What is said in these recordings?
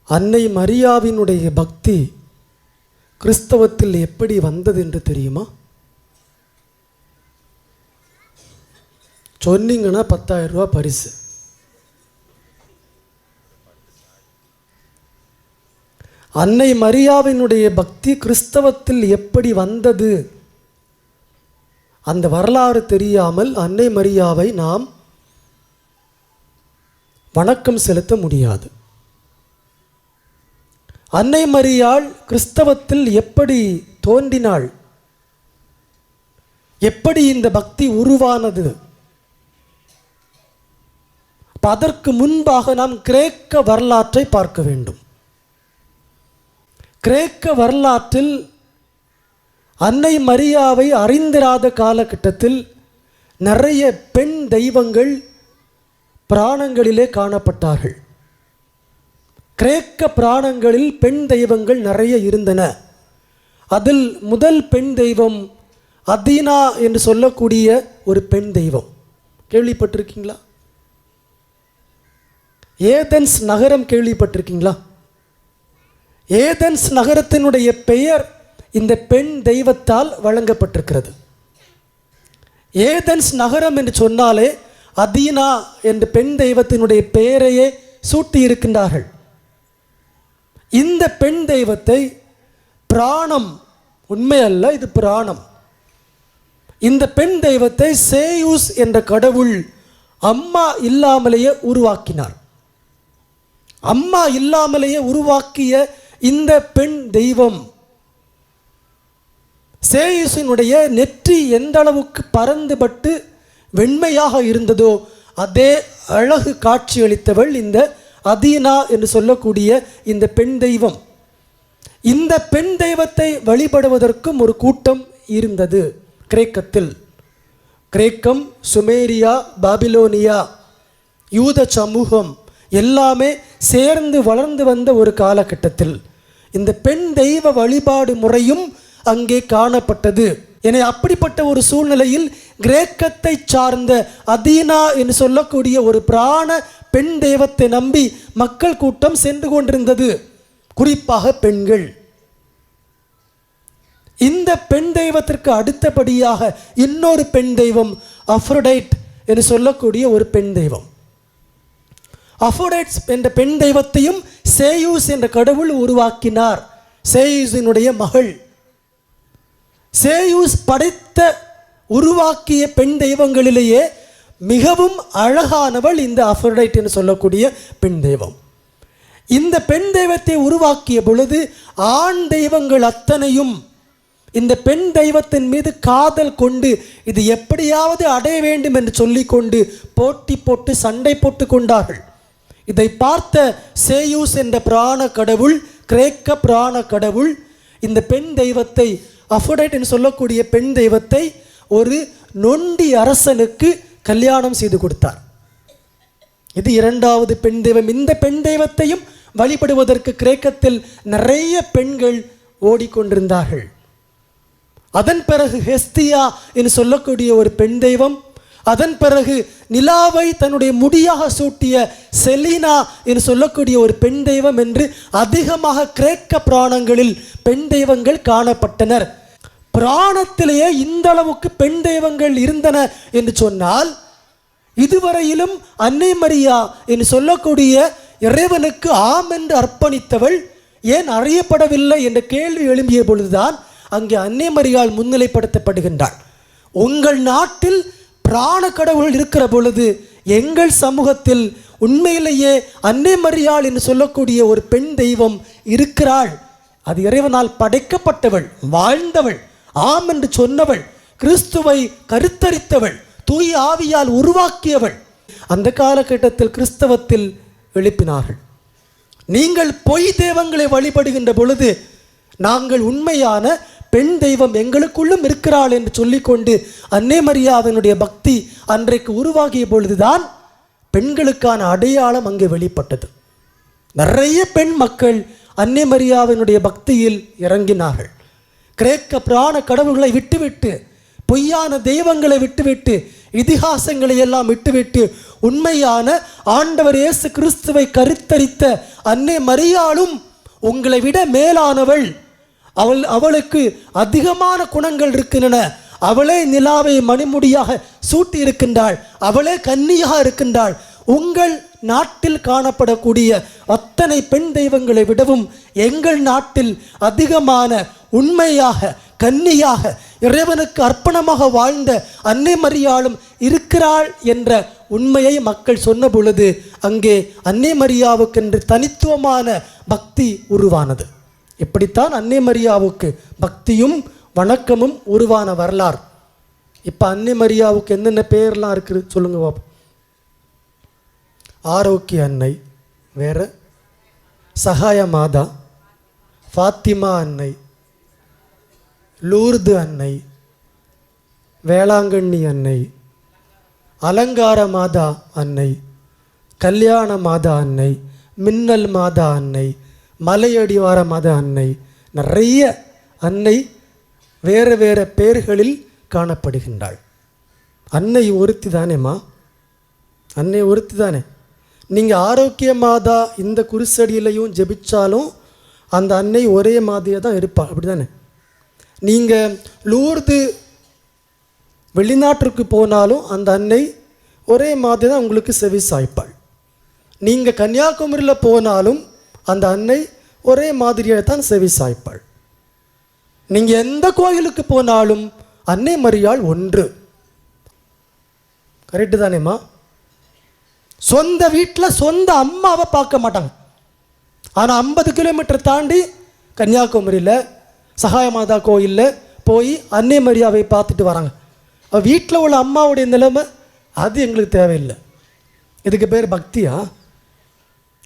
அன்னை மரியாவினுடைய பக்தி கிறிஸ்தவத்தில் எப்படி வந்தது என்று தெரியுமா? சொன்னீங்கன்னா 10,000 ரூபா பரிசு. அன்னை மரியாவினுடைய பக்தி கிறிஸ்தவத்தில் எப்படி வந்தது? அந்த வரலாறு தெரியாமல் அன்னை மரியாவை நாம் வணக்கம் செலுத்த முடியாது. அன்னை மரியாள் கிறிஸ்தவத்தில் எப்படி தோன்றினாள்? எப்படி இந்த பக்தி உருவானது? அதற்கு முன்பாக நாம் கிரேக்க வரலாற்றை பார்க்க வேண்டும். கிரேக்க வரலாற்றில் அன்னை மரியாவை அறிந்திராத காலகட்டத்தில் நிறைய பெண் தெய்வங்கள் புராணங்களிலே காணப்பட்டார்கள். கிரேக்க புராணங்களில் பெண் தெய்வங்கள் நிறைய இருந்தன. அதில் முதல் பெண் தெய்வம் அதீனா என்று சொல்லக்கூடிய ஒரு பெண் தெய்வம். கேள்விப்பட்டிருக்கீங்களா? ஏதென்ஸ் நகரம் கேள்விப்பட்டிருக்கீங்களா? ஏதென்ஸ் நகரத்தினுடைய பெயர் இந்த பெண் தெய்வத்தால் வழங்கப்பட்டிருக்கிறது. ஏதென்ஸ் நகரம் என்று சொன்னாலே அதீனா என்ற பெண் தெய்வத்தினுடைய பெயரையே சூட்டி இருக்கின்றார்கள். இந்த பெண் தெய்வத்தை பிராணம், உண்மை அல்ல, இது பிராணம். இந்த பெண் தெய்வத்தை சேயூஸ் என்ற கடவுள் அம்மா இல்லாமலேயே உருவாக்கினார். அம்மா இல்லாமலேயே உருவாக்கிய இந்த பெண் தெய்வம் சேயூஸினுடைய நெற்றி எந்த அளவுக்கு பறந்துபட்டு வெண்மையாக இருந்ததோ அதே அழகு காட்சியளித்தவள் இந்த அதீனா என்று சொல்லக்கூடிய இந்த பெண் தெய்வம். இந்த பெண் தெய்வத்தை வழிபடுவதற்கும் ஒரு கூட்டம் இருந்தது கிரேக்கத்தில். கிரேக்கம், சுமேரியா, பாபிலோனியா, யூத சமூகம் எல்லாமே சேர்ந்து வளர்ந்து வந்த ஒரு காலகட்டத்தில் இந்த பெண் தெய்வ வழிபாடு முறையும் அங்கே காணப்பட்டது. என அப்படிப்பட்ட ஒரு சூழ்நிலையில் கிரேக்கத்தை சார்ந்த அதீனா என்று சொல்லக்கூடிய ஒரு பிராண பெண் தெய்வத்தை நம்பி மக்கள் கூட்டம் சென்று கொண்டிருந்தது, குறிப்பாக பெண்கள். இந்த பெண் தெய்வத்திற்கு அடுத்தபடியாக இன்னொரு பெண் தெய்வம் அஃப்ரோடைட் என்று சொல்லக்கூடிய ஒரு பெண் தெய்வம். அஃப்ரோடைட் என்ற பெண் தெய்வத்தையும் சேயூஸ் என்ற கடவுள் உருவாக்கினார். சேயூஸினுடைய மகள். சேயூஸ் படைத்த உருவாக்கிய பெண் தெய்வங்களிலேயே மிகவும் அழகானவள் இந்த அஃப்ரோடைட் என்று சொல்லக்கூடிய பெண் தெய்வம். இந்த பெண் தெய்வத்தை உருவாக்கிய பொழுது ஆண் தெய்வங்கள் அத்தனையும் இந்த பெண் தெய்வத்தின் மீது காதல் கொண்டு இது எப்படியாவது அடைய வேண்டும் என்று சொல்லிக்கொண்டு போட்டி போட்டு சண்டை போட்டு கொண்டார்கள். இதை பார்த்த சேயூஸ் என்ற பிராண கடவுள், கிரேக்க பிராண கடவுள், இந்த பெண் தெய்வத்தை, அஃப்ரோடைட் என்று சொல்லக்கூடிய பெண் தெய்வத்தை ஒரு நொண்டி அரசனுக்கு கல்யாணம் செய்து கொடுத்தார். இது இரண்டாவது பெண் தெய்வம். இந்த பெண் தெய்வத்தையும் வழிபடுவதற்கு கிரேக்கத்தில் நிறைய பெண்கள் ஓடிக்கொண்டிருந்தார்கள். அதன் பிறகு ஹெஸ்தியா என்று சொல்லக்கூடிய ஒரு பெண் தெய்வம், அதன் பிறகு நிலாவை தன்னுடைய முடியாக சூட்டிய செலீனா என்று சொல்லக்கூடிய ஒரு பெண் தெய்வம் என்று அதிகமாக கிரேக்க புராணங்களில் பெண் தெய்வங்கள் காணப்பட்டனர். புராணத்திலேயே இந்த அளவுக்கு பெண் தெய்வங்கள் இருந்தன என்று சொன்னால், இதுவரையிலும் அன்னை மரியா என்று சொல்லக்கூடிய இறைவனுக்கு ஆம் என்று அர்ப்பணித்தவள் ஏன் அறியப்படவில்லை என்ற கேள்வி எழும்பிய பொழுதுதான் அங்கே அன்னை மரியாள் முன்னிலைப்படுத்தப்படுகின்றாள். உங்கள் நாட்டில் பிராண கடவுள் இருக்கிற பொழுது எங்கள் சமூகத்தில் உண்மையிலேயே அன்னை மரியாள் என்று சொல்லக்கூடிய ஒரு பெண் தெய்வம் இருக்கிறாள். அது இறைவனால் படைக்கப்பட்டவள், வாழ்ந்தவள், ஆம் என்று சொன்னவள், கிறிஸ்துவை கருத்தரித்தவள், தூய ஆவியால் உருவாக்கியவள். அந்த காலகட்டத்தில் கிறிஸ்தவத்தில் எழுப்பினார்கள். நீங்கள் பொய் தெய்வங்களை வழிபடுகின்ற பொழுது நாங்கள் உண்மையான பெண் தெய்வம் எங்களுக்குள்ளும் இருக்கிறாள் என்று சொல்லிக்கொண்டு அன்னை மரியாவினுடைய பக்தி அன்றைக்கு உருவாகிய பொழுதுதான் பெண்களுக்கான அடையாளம் அங்கே வெளிப்பட்டது. நிறைய பெண் மக்கள் அன்னை மரியாவினுடைய பக்தியில் இறங்கினார்கள். கிரேக்க பிராண கடவுள்களை விட்டுவிட்டு, பொய்யான தெய்வங்களை விட்டுவிட்டு இதிகாசங்களை எல்லாம் விட்டுவிட்டு உண்மையான ஆண்டவர் இயேசு கிறிஸ்துவை கருத்தரித்த அன்னை மரியாளும் உங்களை விட மேலானவள், அவளுக்கு அதிகமான குணங்கள் இருக்கின்றன, அவளே நிலாவை மணிமுடியாக சூட்டி இருக்கின்றாள், அவளே கன்னியாக இருக்கின்றாள். உங்கள் நாட்டில் காணப்படக்கூடிய அத்தனை பெண் தெய்வங்களை விடவும் எங்கள் நாட்டில் அதிகமான உண்மையாக கன்னியாக இறைவனுக்கு அர்ப்பணமாக வாழ்ந்த அன்னை மரியாளும் இருக்கிறாள் என்ற உண்மையை மக்கள் சொன்ன பொழுது அங்கே அன்னை மரியாவுக்கென்று தனித்துவமான பக்தி உருவானது. இப்படித்தான் அன்னை மரியாவுக்கு பக்தியும் வணக்கமும் உருவான வரலாறு. இப்போ அன்னை மரியாவுக்கு என்னென்ன பேர்லாம் இருக்குது சொல்லுங்க பாப்போம். ஆரோக்கிய அன்னை, வேற சகாய மாதா, ஃபாத்திமா அன்னை, லூர்து அன்னை, வேளாங்கண்ணி அன்னை, அலங்கார மாதா அன்னை, கல்யாண மாதா அன்னை, மின்னல் மாதா அன்னை, மலையடிவார மாதா அன்னை, நிறைய அன்னை வேறு வேறு பெயர்களில் காணப்படுகின்றாள். அன்னை ஒருத்தி தானேம்மா, அன்னை ஒருத்தி தானே. நீங்கள் ஆரோக்கிய மாதா இந்த குருசடியிலையும் ஜெபிச்சாலும் அந்த அன்னை ஒரே மாதிரியாக தான் இருப்பாள், அப்படி தானே. நீங்கள் லூர்து வெளிநாட்டிற்கு போனாலும் அந்த அன்னை ஒரே மாதிரி தான் உங்களுக்கு செவி சாய்ப்பாள். நீங்கள் கன்னியாகுமரியில் போனாலும் அந்த அன்னை ஒரே மாதிரியாக தான் செவி சாய்ப்பாள். நீங்கள் எந்த கோயிலுக்கு போனாலும் அன்னை மரியாள் ஒன்று. கரெக்டு தானேம்மா? சொந்த வீட்டில் சொந்த அம்மாவை பார்க்க மாட்டாங்க. ஆனால் 50 கிலோமீட்டர் தாண்டி கன்னியாகுமரியில் சகாய மாதா கோயிலில் போய் அன்னை மரியாவை பார்த்துட்டு வராங்க. வீட்டில் உள்ள அம்மாவுடைய நிலைமை அது எங்களுக்கு தேவையில்லை. இதுக்கு பேர் பக்தியா?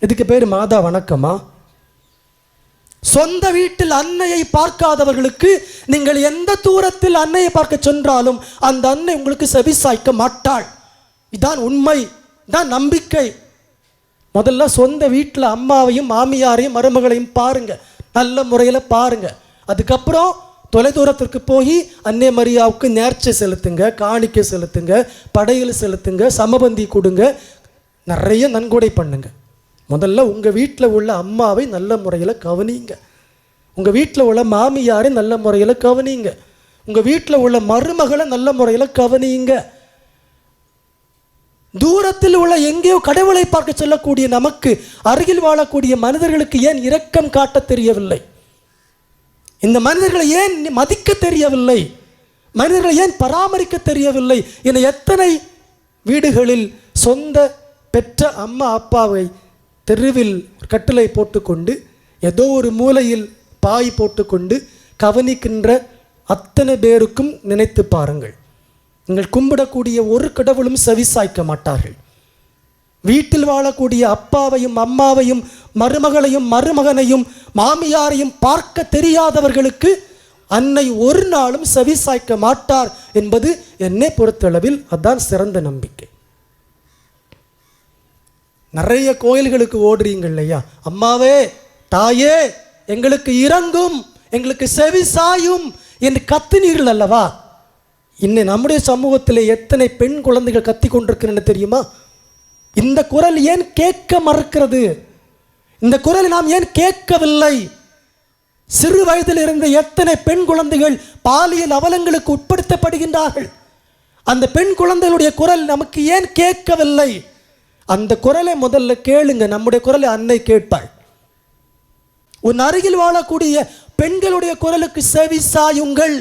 இதுக்கு பேர் மாதா வணக்கமா? சொந்த வீட்டில் அன்னையை பார்க்காதவர்களுக்கு நீங்கள் எந்த தூரத்தில் அன்னையை பார்க்க சென்றாலும் அந்த அன்னை உங்களுக்கு செவி சாய்க்க மாட்டாள். இதான் உண்மை, இதான் நம்பிக்கை. முதல்ல சொந்த வீட்டில் அம்மாவையும் மாமியாரையும் மருமகளையும் பாருங்க, நல்ல முறையில் பாருங்க. அதுக்கப்புறம் தொலைதூரத்திற்கு போய் அன்னை மரியாவுக்கு நேர்ச்சை செலுத்துங்க, காணிக்கை செலுத்துங்க, படையல் செலுத்துங்க, சமபந்தி கொடுங்க, நிறைய நன்கொடை பண்ணுங்க. முதல்ல உங்கள் வீட்டில் உள்ள அம்மாவை நல்ல முறையில் கவனிங்க, உங்கள் வீட்டில் உள்ள மாமியாரை நல்ல முறையில் கவனிங்க, உங்கள் வீட்டில் உள்ள மருமகளை நல்ல முறையில் கவனிங்க. தூரத்தில் உள்ள எங்கேயோ கடவுளை பார்க்க சொல்லக்கூடிய நமக்கு அருகில் வாழக்கூடிய மனிதர்களுக்கு ஏன் இரக்கம் காட்ட தெரியவில்லை? இந்த மனிதர்களை ஏன் மதிக்க தெரியவில்லை? மனிதர்களை ஏன் பராமரிக்க தெரியவில்லை என எத்தனை வீடுகளில் சொந்த பெற்ற அம்மா அப்பாவை தெருவில் கட்டளை போட்டுக்கொண்டு ஏதோ ஒரு மூலையில் பாய் போட்டுக்கொண்டு கவனிக்கின்ற அத்தனை பேருக்கும் நினைத்து பாருங்கள். நீங்கள் கும்பிடக்கூடிய ஒரு கடவுளும் செவிசாய்க்க மாட்டார்கள். வீட்டில் வாழக்கூடிய அப்பாவையும் அம்மாவையும் மருமகளையும் மருமகனையும் மாமியாரையும் பார்க்க தெரியாதவர்களுக்கு அன்னை ஒரு நாளும் செவிசாய்க்க மாட்டார் என்பது என்னை பொறுத்தளவில் அதான் சிறந்த நம்பிக்கை. நிறைய கோயில்களுக்கு ஓடுறீங்க இல்லையா, அம்மாவே தாயே எங்களுக்கு இறங்கும், எங்களுக்கு செவி சாயும் என்று கத்தினீர்கள் அல்லவா? இன்னும் நம்முடைய சமூகத்தில் எத்தனை பெண் குழந்தைகள் கத்தி கொண்டிருக்கிறன்னு தெரியுமா? இந்த குரல் ஏன் கேட்க மறுக்கிறது? இந்த குரலை நாம் ஏன் கேட்கவில்லை? சிறு வயதில் இருந்த எத்தனை பெண் குழந்தைகள் பாலியல் அவலங்களுக்கு உட்படுத்தப்படுகின்றார்கள். அந்த பெண் குழந்தைகளுடைய குரல் நமக்கு ஏன் கேட்கவில்லை? அந்த குரலை முதல்ல கேளுங்க. நம்முடைய குரலை அன்னை கேட்பாள். உன் அருகில் வாழக்கூடிய பெண்களுடைய குரலுக்கு செவி சாயுங்கள்.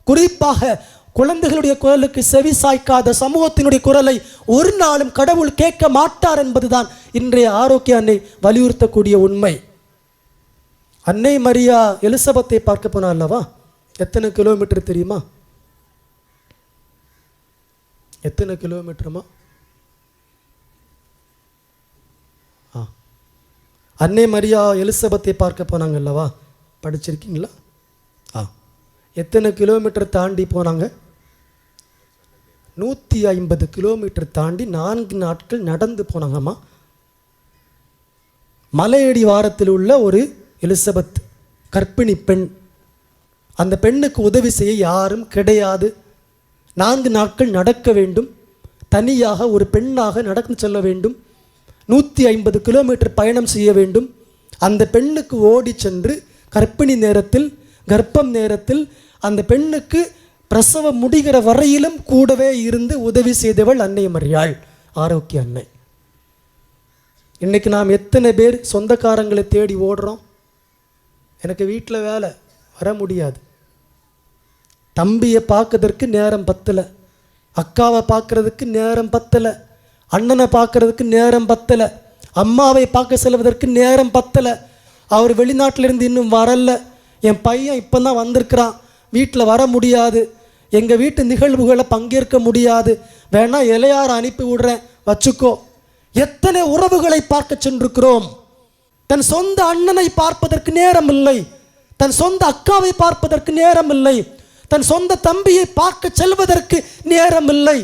குறிப்பாக குழந்தைகளுடைய குரலுக்கு செவி சாய்க்காத சமூகத்தினுடைய குரலை ஒரு நாளும் கடவுள் கேட்க மாட்டார் என்பதுதான் இன்றைய ஆரோக்கிய அன்னை வலியுறுத்தக்கூடிய உண்மை. அன்னை மரியா எலிசபெத்தை பார்க்க போனா அல்லவா, எத்தனை கிலோமீட்டர் தெரியுமா? எத்தனை கிலோமீட்டருமா? அன்னை மரியா எலிசபெத்தை பார்க்க போனாங்க அல்லவா, படிச்சிருக்கீங்களா? எத்தனை கிலோமீட்டர் தாண்டி போனாங்க? 150 கிலோமீட்டர் தாண்டி 4 நாட்கள் நடந்து போனாங்கம்மா. மலையடி வாரத்தில் உள்ள ஒரு எலிசபெத் கர்ப்பிணி பெண். அந்த பெண்ணுக்கு உதவி செய்ய யாரும் கிடையாது. 4 நாட்கள் நடக்க வேண்டும். தனியாக ஒரு பெண்ணாக நடந்து செல்ல வேண்டும், 150 கிலோமீட்டர் பயணம் செய்ய வேண்டும். அந்த பெண்ணுக்கு ஓடி சென்று கர்ப்பம் நேரத்தில் அந்த பெண்ணுக்கு பிரசவம் முடிகிற வரையிலும் கூடவே இருந்து உதவி செய்தவள் அன்னை மரியாள், ஆரோக்கிய அன்னை. இன்றைக்கி நாம் எத்தனை பேர் சொந்தக்காரங்களை தேடி ஓடுறோம்? எனக்கு வீட்டில் வேலை, வர முடியாது. தம்பியை பார்க்கறதுக்கு நேரம் பத்தலை, அக்காவை பார்க்குறதுக்கு நேரம் பத்தலை, அண்ணனை பார்க்குறதுக்கு நேரம் பத்தலை, அம்மாவை பார்க்க செல்வதற்கு நேரம் பத்தலை, அவர் வெளிநாட்டிலிருந்து இன்னும் வரல, என் பையன் இப்போ தான் வந்திருக்கிறான், வீட்டில் வர முடியாது, எங்கள் வீட்டு நிகழ்வுகளை பங்கேற்க முடியாது, வேணா இளையார அனுப்பி விடுறேன் வச்சுக்கோ. எத்தனை உறவுகளை பார்க்க சென்றிருக்கிறோம். தன் சொந்த அண்ணனை பார்ப்பதற்கு நேரம் இல்லை, தன் சொந்த அக்காவை பார்ப்பதற்கு நேரம் இல்லை, தன் சொந்த தம்பியை பார்க்க செல்வதற்கு நேரம் இல்லை.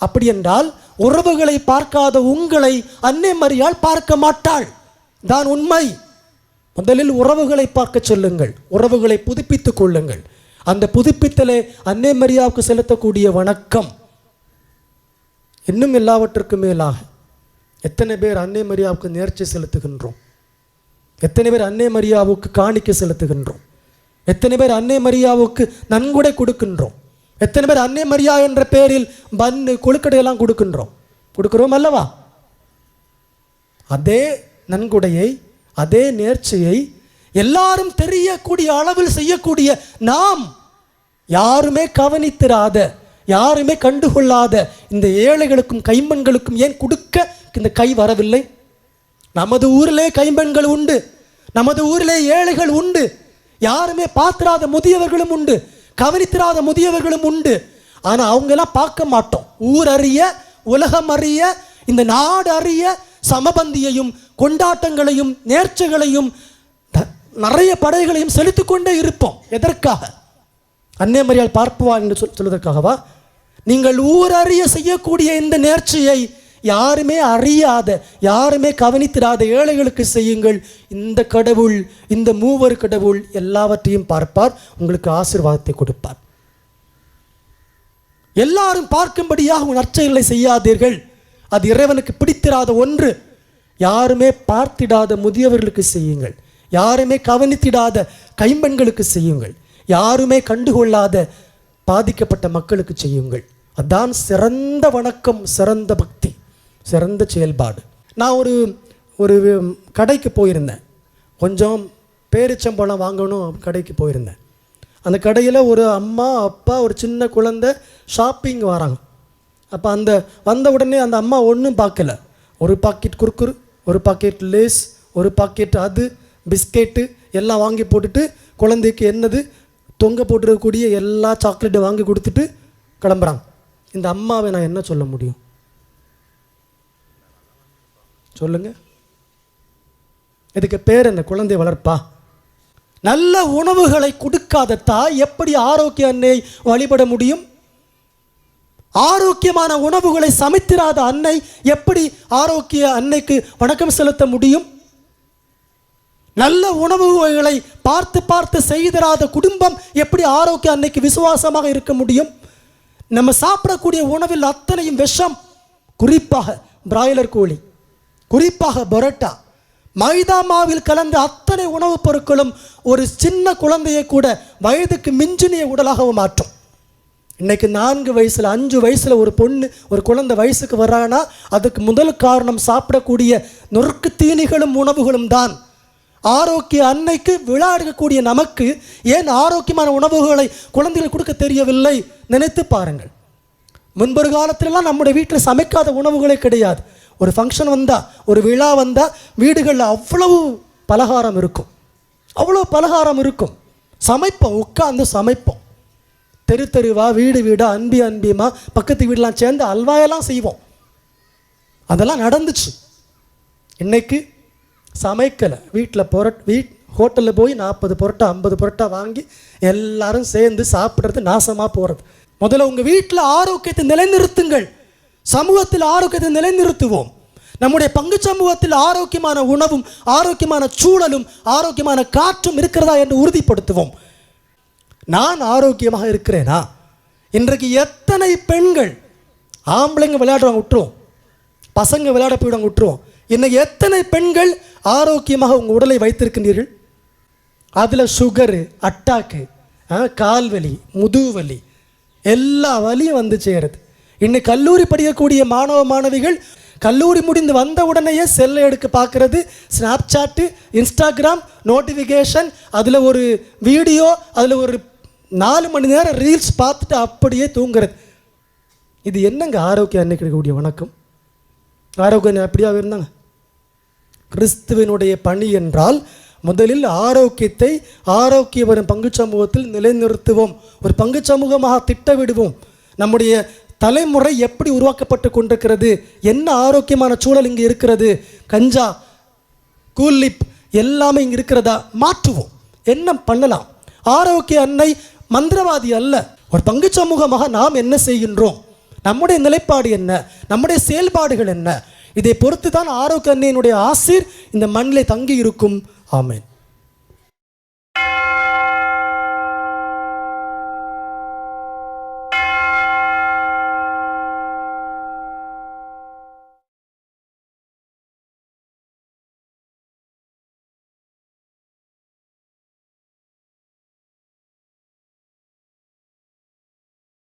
அப்படி என்றால் உறவுகளை பார்க்காத உங்களை அன்னை மரியாள் பார்க்க மாட்டாள் தான் உண்மை. முதலில் உறவுகளை பார்க்க சொல்லுங்கள், உறவுகளை புதுப்பித்துக் கொள்ளுங்கள். அந்த புதுப்பித்தலே அன்னை மரியாவுக்கு செலுத்தக்கூடிய வணக்கம். இன்னும் எல்லாவற்றுக்கும் மேலாக எத்தனை பேர் அன்னை மரியாவுக்கு நேர்ச்சி செலுத்துகின்றோம்? எத்தனை பேர் அன்னை மரியாவுக்கு காணிக்கை செலுத்துகின்றோம்? எத்தனை பேர் அன்னை மரியாவுக்கு நன்கொடை கொடுக்கின்றோம்? எத்தனை பேர் அன்னை மரியா என்ற பெயரில் பன்னு கொழுக்கடையெல்லாம் கொடுக்கிறோம் அல்லவா? அதே நன்கொடையை, அதே நேர்ச்சியை எல்லாரும் தெரியக்கூடிய அளவில் செய்யக்கூடிய நாம் யாருமே கவனித்திராத, யாருமே கண்டுகொள்ளாத இந்த ஏழைகளுக்கும் கைம்பெண்களுக்கும் ஏன் கொடுக்க இந்த கை வரவில்லை? நமது ஊரிலே கைம்பெண்கள் உண்டு, நமது ஊரிலே ஏழைகள் உண்டு, யாருமே பார்த்திராத முதியவர்களும் உண்டு, கவனித்திராத முதியவர்களும் உண்டு. ஆனால் அவங்கெல்லாம் பார்க்க மாட்டோம். ஊர் அறிய, உலகம் அறிய, இந்த நாடு அறிய சமபந்தியையும் கொண்டாட்டங்களையும் நேர்ச்சைகளையும் நிறைய படைகளையும் செலுத்திக் கொண்டே இருப்போம். எதற்காக? அன்னை மரியாள் பார்ப்புவா என்று சொல்வதற்காகவா? நீங்கள் ஊர் அறிய செய்யக்கூடிய இந்த நேர்ச்சியை யாருமே அறியாத, யாருமே கவனித்திராத ஏழைகளுக்கு செய்யுங்கள். இந்த கடவுள், இந்த மூவர் கடவுள் எல்லாவற்றையும் பார்ப்பார், உங்களுக்கு ஆசீர்வாதத்தை கொடுப்பார். எல்லாரும் பார்க்கும்படியாக நற்செயல்களை செய்யாதீர்கள், அது இறைவனுக்கு பிடித்திராத ஒன்று. யாருமே பார்த்திடாத முதியவர்களுக்கு செய்யுங்கள், யாருமே கவனித்திடாத கைம்பெண்களுக்கு செய்யுங்கள், யாருமே கண்டுகொள்ளாத பாதிக்கப்பட்ட மக்களுக்கு செய்யுங்கள். அதான் சிறந்த வணக்கம், சிறந்த பக்தி, சிறந்த செயல்பாடு. நான் ஒரு கடைக்கு போயிருந்தேன், கொஞ்சம் பேரிச்சம்பழம் வாங்கணும் கடைக்கு போயிருந்தேன். அந்த கடையில் ஒரு அம்மா அப்பா ஒரு சின்ன குழந்தை ஷாப்பிங் வராங்க. அப்போ அந்த வந்த உடனே அந்த அம்மா ஒன்றும் பார்க்கல, ஒரு பாக்கெட் குர்குரு, ஒரு பாக்கெட் லேஸ், ஒரு பாக்கெட் அது பிஸ்கெட்டு எல்லாம் வாங்கி போட்டுட்டு குழந்தைக்கு என்னது தொங்க போட்டுருக்கக்கூடிய எல்லா சாக்லேட்டும் வாங்கி கொடுத்துட்டு கிளம்புறாங்க. இந்த அம்மாவை நான் என்ன சொல்ல முடியும் சொல்லுங்க? இதுக்கு பேர் என்ன? குழந்தை வளர்ப்பா? நல்ல உணவுகளை கொடுக்காத தாய் எப்படி ஆரோக்கிய அன்னையை வழிபட முடியும்? ஆரோக்கியமான உணவுகளை சமைத்திராத அன்னை எப்படி ஆரோக்கிய அன்னைக்கு வணக்கம் செலுத்த முடியும்? நல்ல உணவுகளை பார்த்து பார்த்து செய்திராத குடும்பம் எப்படி ஆரோக்கிய அன்னைக்கு விசுவாசமாக இருக்க முடியும்? நம்ம சாப்பிடக்கூடிய உணவில் அத்தனையும் விஷம், குறிப்பாக பிராய்லர் கோழி, குறிப்பாக பரோட்டா, மைதா மாவில் கலந்த அத்தனை உணவுப் பொருட்களும் ஒரு சின்ன குழந்தையை கூட வயதுக்கு மிஞ்சினிய உடலாக மாற்றும். இன்னைக்கு 4 வயசில் 5 வயசில் ஒரு குழந்தை வயசுக்கு வர்றானா அதுக்கு முதல் காரணம் சாப்பிடக்கூடிய நொறுக்கு தீனிகளும் உணவுகளும் தான். ஆரோக்கிய அன்னைக்கு விழா எடுக்கக்கூடிய நமக்கு ஏன் ஆரோக்கியமான உணவுகளை குழந்தைகள் கொடுக்க தெரியவில்லை? நினைத்து பாருங்கள். முன்பொரு காலத்திலலாம் நம்முடைய வீட்டில் சமைக்காத உணவுகளே கிடையாது. ஒரு ஃபங்க்ஷன் வந்தால், ஒரு விழா வந்தால் வீடுகளில் அவ்வளவு பலகாரம் இருக்கும், அவ்வளோ பலகாரம் இருக்கும். சமைப்போம், உட்காந்து சமைப்போம். தெருவா வீடு வீடா அன்பியமா பக்கத்து வீடெலாம் சேர்ந்து அல்வாயெல்லாம் செய்வோம். அதெல்லாம் நடந்துச்சு. இன்னைக்கு சமைக்கலை, வீட்டில் ஹோட்டலில் போய் 40 புரோட்டா 50 புரோட்டா வாங்கி எல்லாரும் சேர்ந்து சாப்பிட்றது, நாசமாக போகிறது. முதல்ல உங்கள் வீட்டில் ஆரோக்கியத்தை நிலைநிறுத்துங்கள். சமூகத்தில் ஆரோக்கியத்தை நிலைநிறுத்துவோம். நம்முடைய பங்கு சமூகத்தில் ஆரோக்கியமான உணவும் ஆரோக்கியமான சூழலும் ஆரோக்கியமான காற்றும் இருக்கிறதா என்று உறுதிப்படுத்துவோம். நான் ஆரோக்கியமாக இருக்கிறேனா? இன்றைக்கு எத்தனை பெண்கள் ஆம்பளைங்க விளையாடுவாங்க விட்டுருவோம், பசங்க விளையாட போயிடுவாங்க விட்டுருவோம். இன்னைக்கு எத்தனை பெண்கள் ஆரோக்கியமாக உங்கள் உடலை வைத்திருக்கின்றீர்கள்? அதில் சுகரு, அட்டாக்கு, கால்வலி, முதுகுவலி, எல்லா வலியும் வந்து சேருது. இன்னைக்கு கல்லூரி படிக்கக்கூடிய மாணவ மாணவிகள் கல்லூரி முடிந்து வந்த உடனேயே செல்லை எடுக்க பார்க்குறது, ஸ்னாப்சாட்டு, இன்ஸ்டாகிராம், நோட்டிஃபிகேஷன், அதில் ஒரு வீடியோ, அதில் ஒரு 4 மணி நேரம் ரீல்ஸ் பார்த்துட்டு அப்படியே தூங்குறது. இது என்னங்க ஆரோக்கியம்? அன்னைக்கு கிடைக்கக்கூடிய வணக்கம் ஆரோக்கியம் அப்படியாக இருந்தாங்க. கிறிஸ்துவனுடைய பணி என்றால் முதலில் ஆரோக்கியத்தை ஆரோக்கியவரும் பங்கு சமூகத்தில் நிலைநிறுத்துவோம். ஒரு பங்கு சமூகமாக திட்டமிடுவோம். நம்முடைய தலைமுறை எப்படி உருவாக்கப்பட்டு கொண்டிருக்கிறது, என்ன ஆரோக்கியமான சூழல் இங்கே இருக்கிறது, கஞ்சா, கூலிப் எல்லாமே இங்கே இருக்கிறதா மாற்றுவோம். என்ன பண்ணலாம்? ஆரோக்கிய அன்னை மந்திரவாதி அல்ல. ஒரு பங்கு சமூகமாக நாம் என்ன செய்கின்றோம், நம்முடைய நிலைப்பாடு என்ன, நம்முடைய செயல்பாடுகள் என்ன, இதை பொறுத்து தான் ஆரோக்கிய அன்னையினுடைய ஆசீர் இந்த மண்ணிலே தங்கி இருக்கும். ஆமென்.